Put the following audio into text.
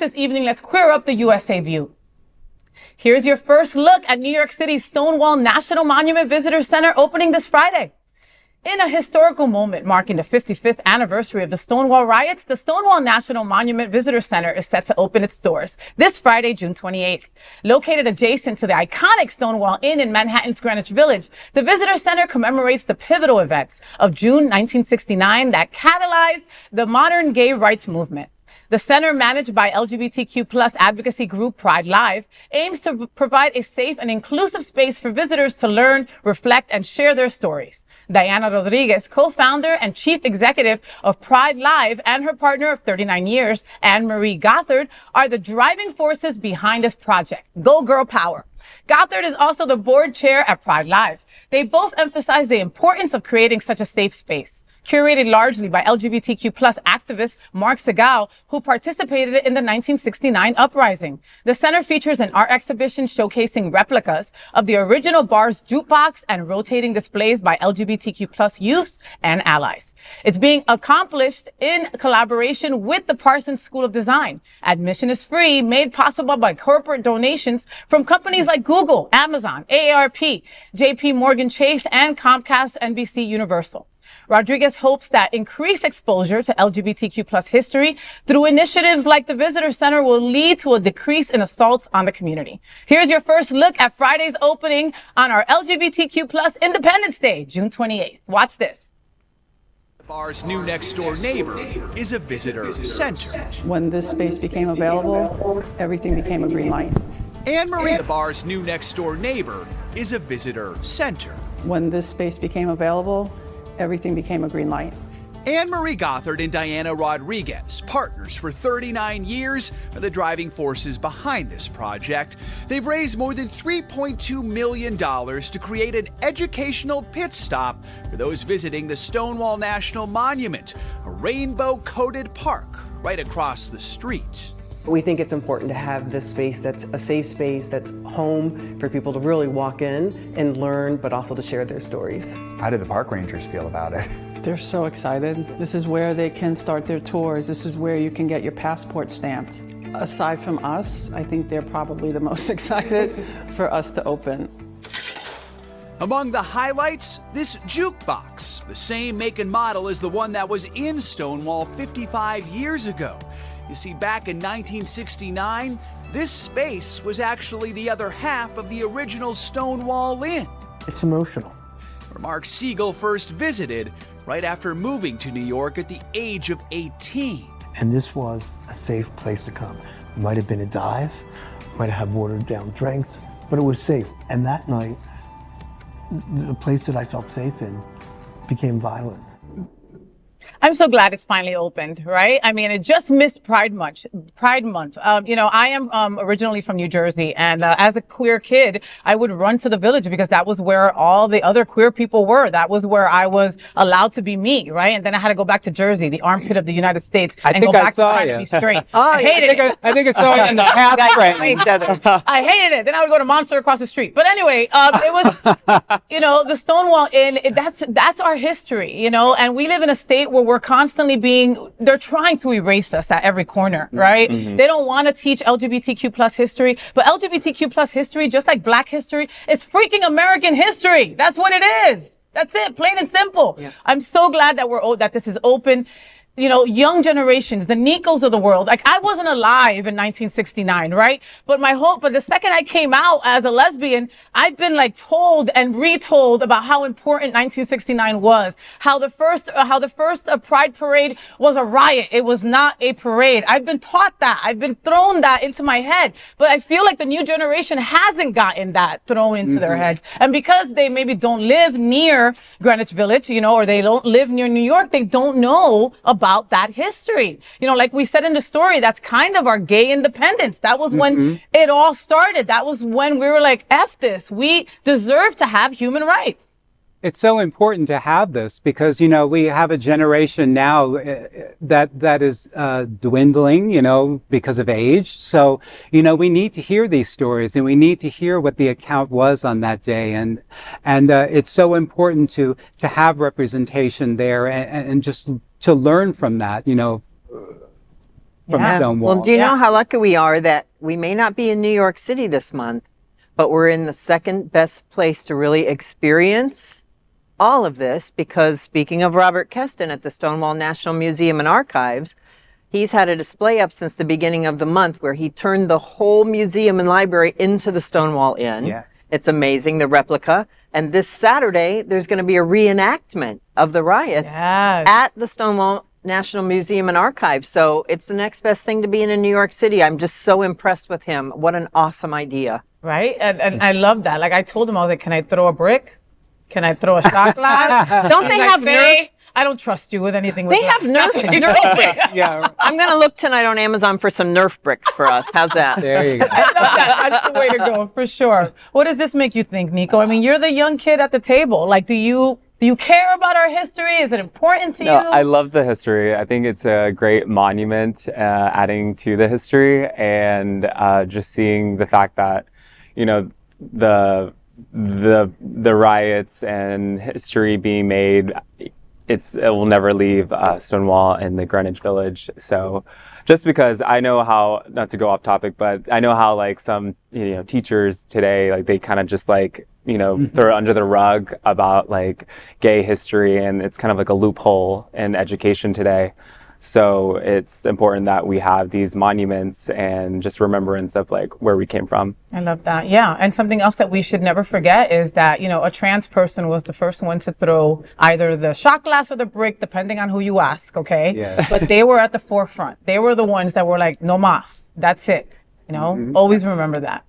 this evening, let's queer up the USA view. Here's your first look at New York City's Stonewall National Monument Visitor Center opening this Friday. In a historical moment marking the 55th anniversary of the Stonewall riots, the Stonewall National Monument Visitor Center is set to open its doors this Friday, June 28th. Located adjacent to the iconic Stonewall Inn in Manhattan's Greenwich Village, the Visitor Center commemorates the pivotal events of June 1969 that catalyzed the modern gay rights movement. The center, managed by LGBTQ+ advocacy group Pride Live, aims to provide a safe and inclusive space for visitors to learn, reflect, and share their stories. Diana Rodriguez, co-founder and chief executive of Pride Live, and her partner of 39 years, Anne-Marie Gothard, are the driving forces behind this project. Go Girl Power. Gothard is also the board chair at Pride Live. They both emphasize the importance of creating such a safe space. Curated largely by LGBTQ+ activist Mark Segal, who participated in the 1969 uprising. The center features an art exhibition showcasing replicas of the original bar's jukebox and rotating displays by LGBTQ+ youths and allies. It's being accomplished in collaboration with the Parsons School of Design. Admission is free, made possible by corporate donations from companies like Google, Amazon, AARP, JP Morgan Chase, and Comcast NBC Universal. Rodriguez hopes that increased exposure to LGBTQ+ history through initiatives like the Visitor Center will lead to a decrease in assaults on the community. Here's your first look at Friday's opening on our LGBTQ+ Independence Day, June 28th. Watch this. The bar's new next-door neighbor is a visitor center. When this space became available, everything became a green light. Anne-Marie, the bar's new next-door neighbor, is a visitor center. When this space became available, everything became a green light. Anne-Marie Gothard and Diana Rodriguez, partners for 39 years, are the driving forces behind this project. They've raised more than $3.2 million to create an educational pit stop for those visiting the Stonewall National Monument, a rainbow-coated park right across the street. We think it's important to have this space that's a safe space, that's home for people to really walk in and learn, but also to share their stories. How do the park rangers feel about it? They're so excited. This is where they can start their tours. This is where you can get your passport stamped. Aside from us, I think they're probably the most excited for us to open. Among the highlights, this jukebox, the same make and model as the one that was in Stonewall 55 years ago. You see, back in 1969, this space was actually the other half of the original Stonewall Inn. It's emotional. Where Mark Siegel first visited right after moving to New York at the age of 18. And this was a safe place to come. It might have been a dive, might have watered down drinks, but it was safe. And that night, the place that I felt safe in became violent. I'm so glad it's finally opened, right? I mean, it just missed Pride Month. You know, I am originally from New Jersey, and as a queer kid, I would run to the Village because that was where all the other queer people were. That was where I was allowed to be me, right? And then I had to go back to Jersey, the armpit of the United States, and go back to be straight. I hated it. I think I saw it in the half frame. I hated it. Then I would go to Monster across the street. But anyway, it was, you know, the Stonewall Inn. That's our history, you know, and we live in a state where we're constantly they're trying to erase us at every corner, right? Mm-hmm. They don't want to teach LGBTQ+ history, but LGBTQ+ history, just like Black history, is freaking American history. That's what it is. That's it, plain and simple. Yeah. I'm so glad that this is open. You know, young generations, the Nikos of the world. Like, I wasn't alive in 1969, right? But the second I came out as a lesbian, I've been like told and retold about how important 1969 was. How the first Pride parade was a riot. It was not a parade. I've been taught that. I've been thrown that into my head. But I feel like the new generation hasn't gotten that thrown into their heads. And because they maybe don't live near Greenwich Village, you know, or they don't live near New York, they don't know about that history. You know, like we said in the story, that's kind of our gay independence. That was when it all started. That was when we were like, F this. We deserve to have human rights. It's so important to have this because, you know, we have a generation now that is dwindling, you know, because of age. So, you know, we need to hear these stories and we need to hear what the account was on that day. And it's so important to have representation there and just to learn from that, you know, from Stonewall. Well, do you know how lucky we are that we may not be in New York City this month, but we're in the second best place to really experience all of this, because speaking of Robert Keston at the Stonewall National Museum and Archives, he's had a display up since the beginning of the month where he turned the whole museum and library into the Stonewall Inn. Yeah. It's amazing, the replica. And this Saturday, there's going to be a reenactment of the riots at the Stonewall National Museum and Archives. So it's the next best thing to being in New York City. I'm just so impressed with him. What an awesome idea. Right? And I love that. Like I told him, I was like, can I throw a brick? Can I throw a shot glass? Don't they have Nerf? I don't trust you with anything. With They have Nerf bricks. Yeah. I'm going to look tonight on Amazon for some Nerf bricks for us. How's that? There you go. I love that. That's the way to go, for sure. What does this make you think, Nico? I mean, you're the young kid at the table. Like, do you care about our history? Is it important to you? I love the history. I think it's a great monument, adding to the history, and just seeing the fact that, you know, the riots and history being made, it will never leave Stonewall and the Greenwich Village. So just because I know how, not to go off topic, but I know how like some, you know, teachers today, like they kind of just like, you know, throw it under the rug about like gay history, and it's kind of like a loophole in education today. So it's important that we have these monuments and just remembrance of like where we came from. I love that. Yeah. And something else that we should never forget is that, you know, a trans person was the first one to throw either the shot glass or the brick, depending on who you ask. Okay. Yeah. But they were at the forefront. They were the ones that were like, no mas. That's it. You know, always remember that.